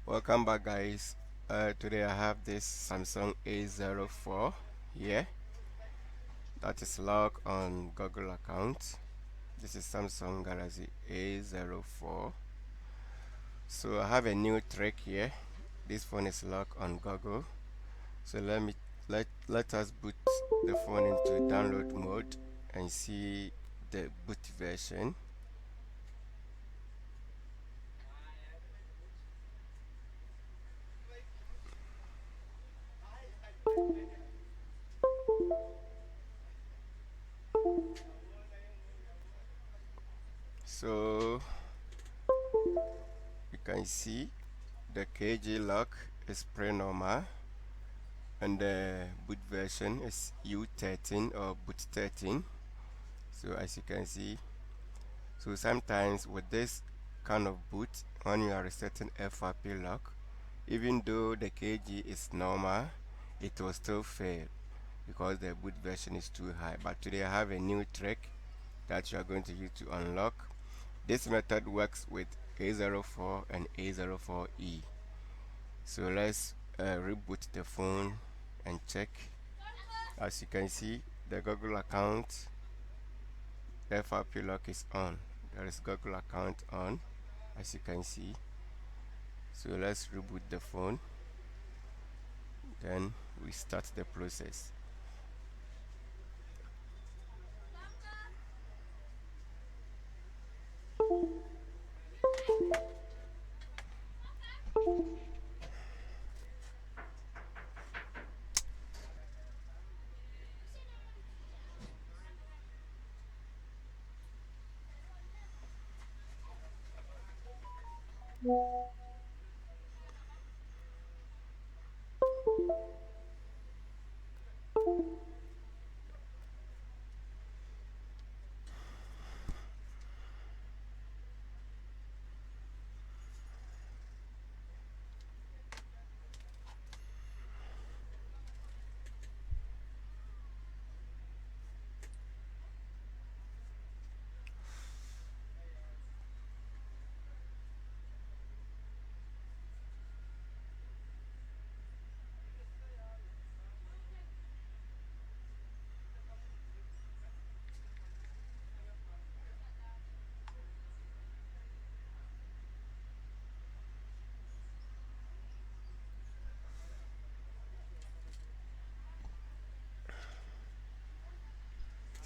Welcome back, guys. Today I have this Samsung A04 here that is logged on Google account. This is Samsung Galaxy A04. So I have a new trick here. This phone is logged on Google. So let us boot the phone into download mode and see the boot version. So you can see the KG lock is pre-normal and the boot version is u13 or boot 13. So as you can see, so sometimes with this kind of boot, when you are resetting FRP lock, even though the KG is normal, it will still fail because the boot version is too high. But today I have a new trick that you are going to use to unlock. This method works with A04 and A04E. So let's reboot the phone and check. As you can see, the Google account FRP lock is on. There is Google account on, as you can see. So let's reboot the phone, then we start the process.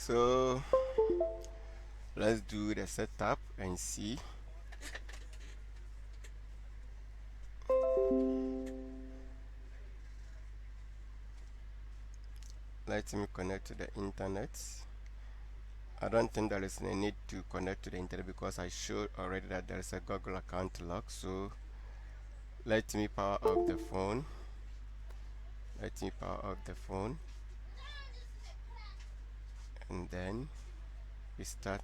So let's do the setup and see. Let me connect to the internet. I don't think there is a need to connect to the internet because I showed already that there is a Google account lock. So let me power off the phone. Let me power off the phone, and then we start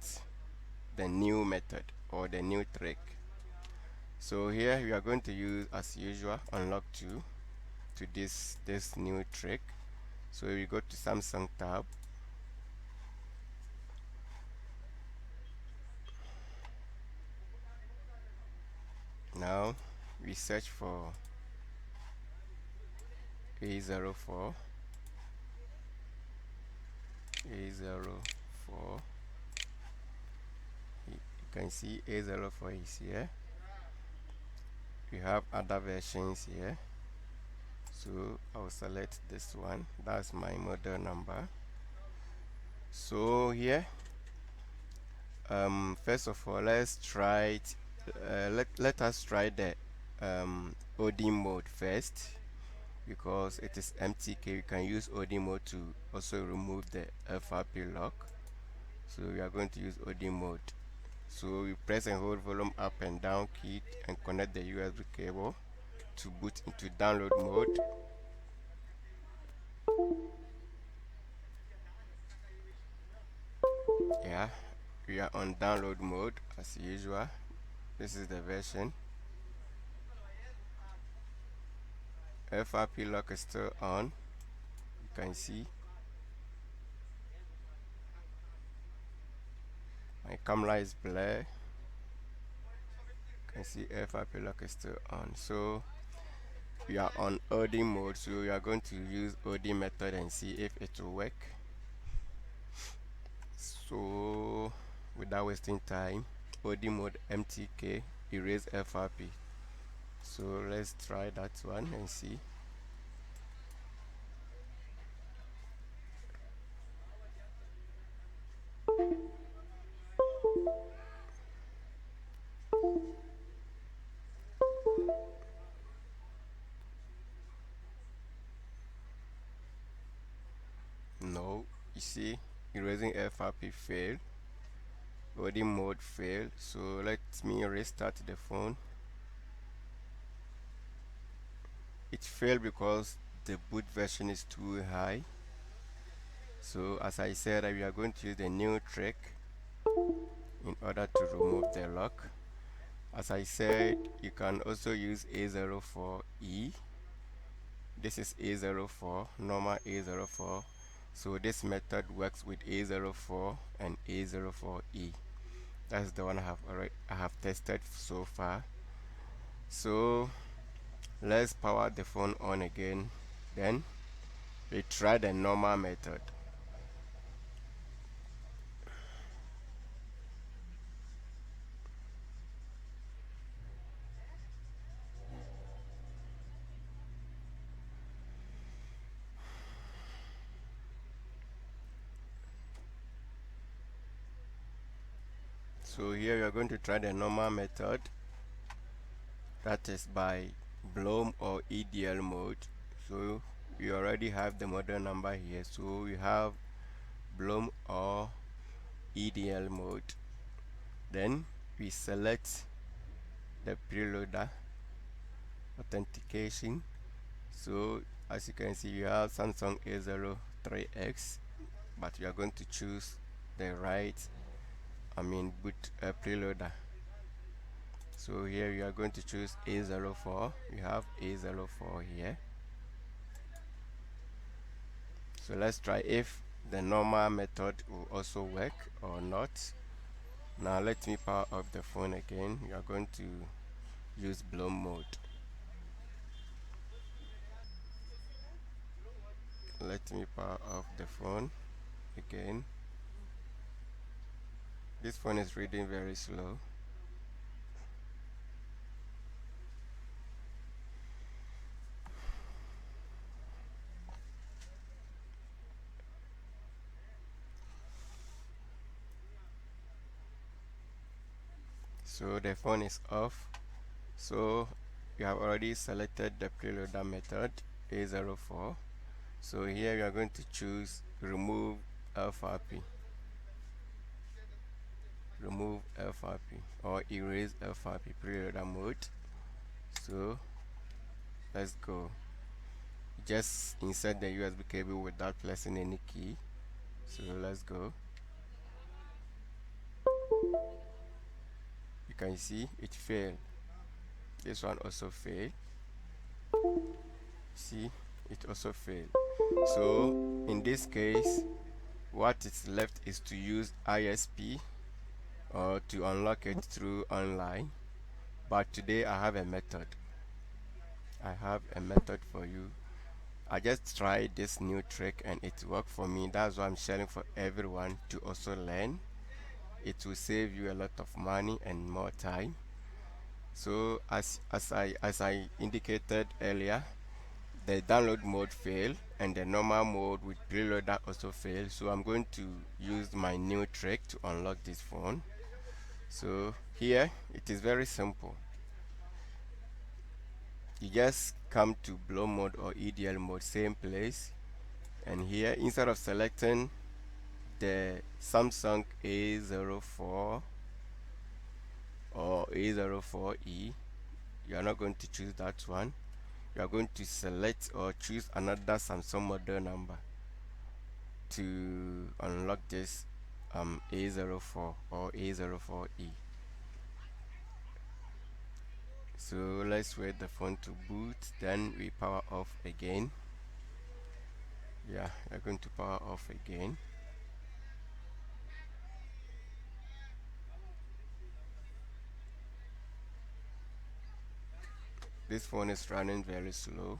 the new method or the new trick. So here we are going to use, as usual, unlock to this new trick. So we go to Samsung tab. Now we search for A04. A04. You can see A04 is here. We have other versions here. So I'll select this one. That's my model number. So here, first of all, let's try it. Let us try the OD mode first, because it is MTK. You can use OD mode to also remove the FRP lock. So we are going to use OD mode. So we press and hold volume up and down key and connect the USB cable to boot into download mode. Yeah, we are on download mode as usual. This is the version. FRP lock is still on. You can see my camera is blurred. and see FRP lock is still on. So we are on OD mode, so we are going to use OD method and see if it will work. So without wasting time, OD mode MTK erase FRP. So let's try that one and see. No, you see, erasing FRP failed. OD mode failed. So let me restart the phone. It failed because the boot version is too high. So as I said, we are going to use the new trick in order to remove the lock. As I said, you can also use A04E. This is A04, normal A04. So this method works with A04 and A04E. That's the one I have tested so far. So let's power the phone on again. Then we try the normal method. So here we are going to try the normal method, that is by bloom or EDL mode. So we already have the model number here, so we have bloom or EDL mode. Then we select the preloader authentication. So as you can see, you have Samsung A03X, but we are going to choose the right boot preloader. So here you are going to choose A04. You have A04 here. So let's try if the normal method will also work or not. Now let me power up the phone again. We are going to use bloom mode. Let me power off the phone again. This phone is reading very slow. So the phone is off. So you have already selected the preloader method A04. So here we are going to choose remove FRP. Remove FRP or erase FRP preloader mode. So let's go. Just insert the USB cable without pressing any key. So let's go. You can see it failed. This one also failed. See, it also failed. So in this case, what is left is to use ISP or to unlock it through online. But today I have a method. I have a method for you. I just tried this new trick and it worked for me. That's why I'm sharing for everyone to also learn. It will save you a lot of money and more time. So as I indicated earlier, the download mode failed and the normal mode with preloader also failed. So I'm going to use my new trick to unlock this phone. So here it is very simple. You just come to bloom mode or EDL mode, same place, and here instead of selecting the Samsung A04 or A04E, you are not going to choose that one. You are going to select or choose another Samsung model number to unlock this A04 or A04E. So let's wait the phone to boot, then we power off again. Yeah, we're going to power off again. This phone is running very slow.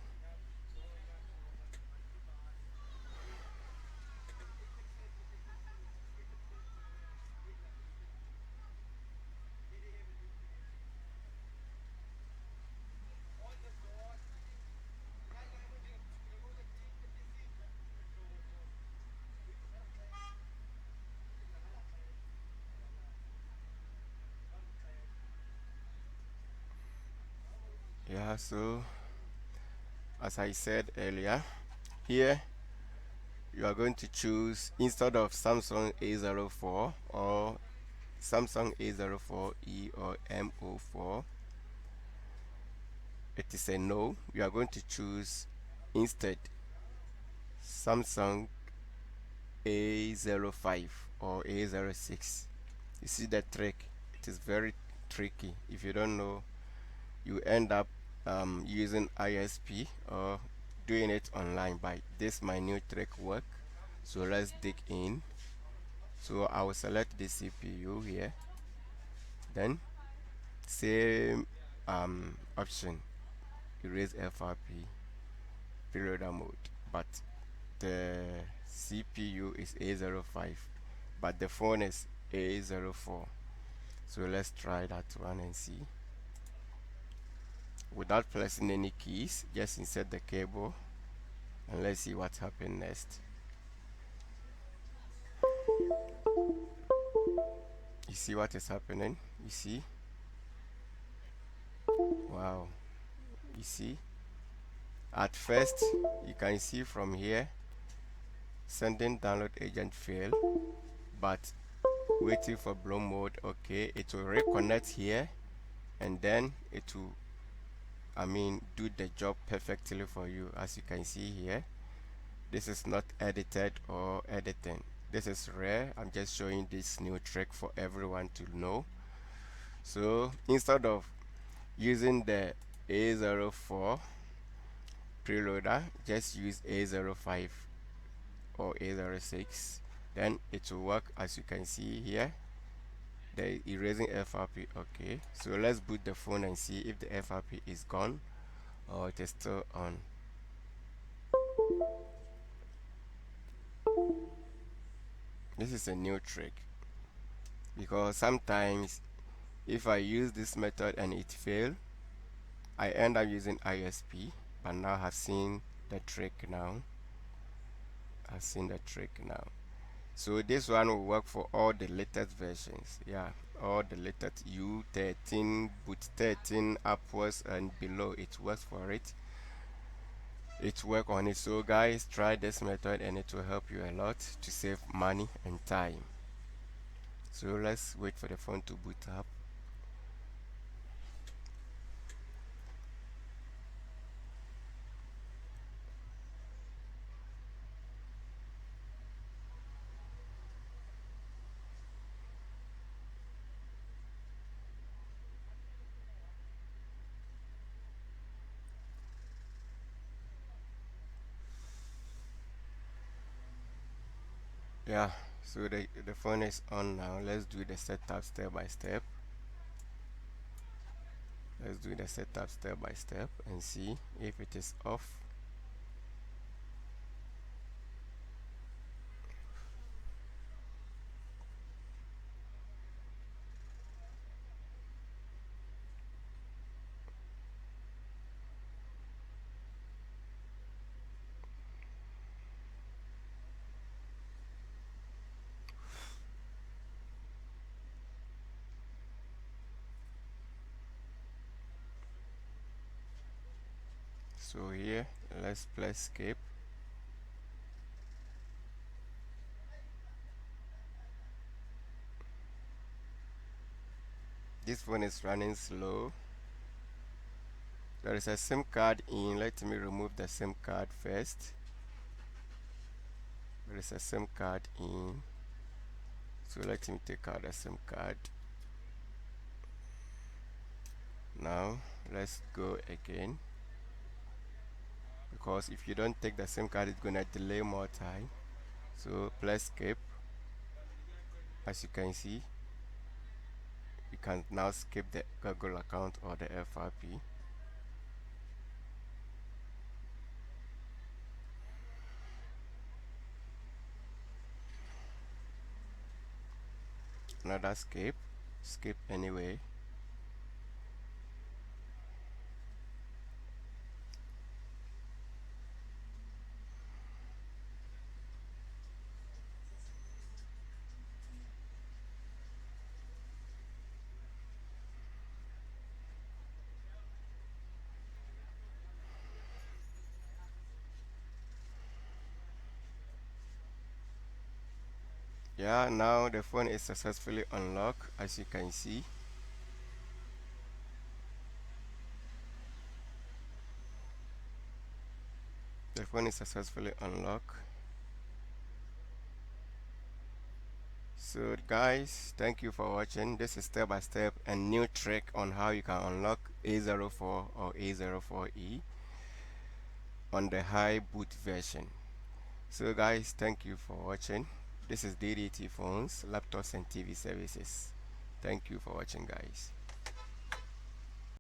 Yeah, so as I said earlier, here you are going to choose, instead of Samsung A04 or Samsung A04E or M04, it is a no. You are going to choose instead Samsung A05 or A06. You see that trick? It is very tricky. If you don't know, you end up using ISP or doing it online. By this my new trick work. So let's dig in. So I will select the CPU here, then same option, erase FRP preloader mode, but the CPU is A05 but the phone is A04. So let's try that one and see. Without pressing any keys, just insert the cable and let's see what happens next. You see what is happening? You see? Wow. You see? At first, you can see from here, sending download agent fail, but waiting for blow mode. Okay, it will reconnect here and then it will do the job perfectly for you. As you can see here, this is not edited or editing, this is rare. I'm just showing this new trick for everyone to know. So instead of using the A04 preloader, just use A05 or A06, then it will work. As you can see here, the erasing FRP. Okay, so let's boot the phone and see if the FRP is gone or it is still on. This is a new trick, because sometimes if I use this method and it fails, I end up using ISP, but now I've seen the trick now. I've seen the trick now. So this one will work for all the latest versions. Yeah, all the latest u13, boot 13 upwards and below, it works for it. It work on it. So guys, try this method and it will help you a lot to save money and time. So let's wait for the phone to boot up. Yeah, so the phone is on now. Let's do the setup step by step. Let's do the setup step by step and see if it is off. So here, let's press escape. This phone is running slow. There is a SIM card in. Let me remove the SIM card first. There is a SIM card in. So let me take out the SIM card. Now let's go again, because if you don't take the SIM card, it's gonna delay more time. So press skip. As you can see, you can now skip the Google account or the FRP. another skip anyway. Yeah, now the phone is successfully unlocked, as you can see. The phone is successfully unlocked. So guys, thank you for watching. This is step by step and new trick on how you can unlock A04 or A04E on the high boot version. So guys, thank you for watching. This is DDT Phones, Laptops and TV Services. Thank you for watching, guys.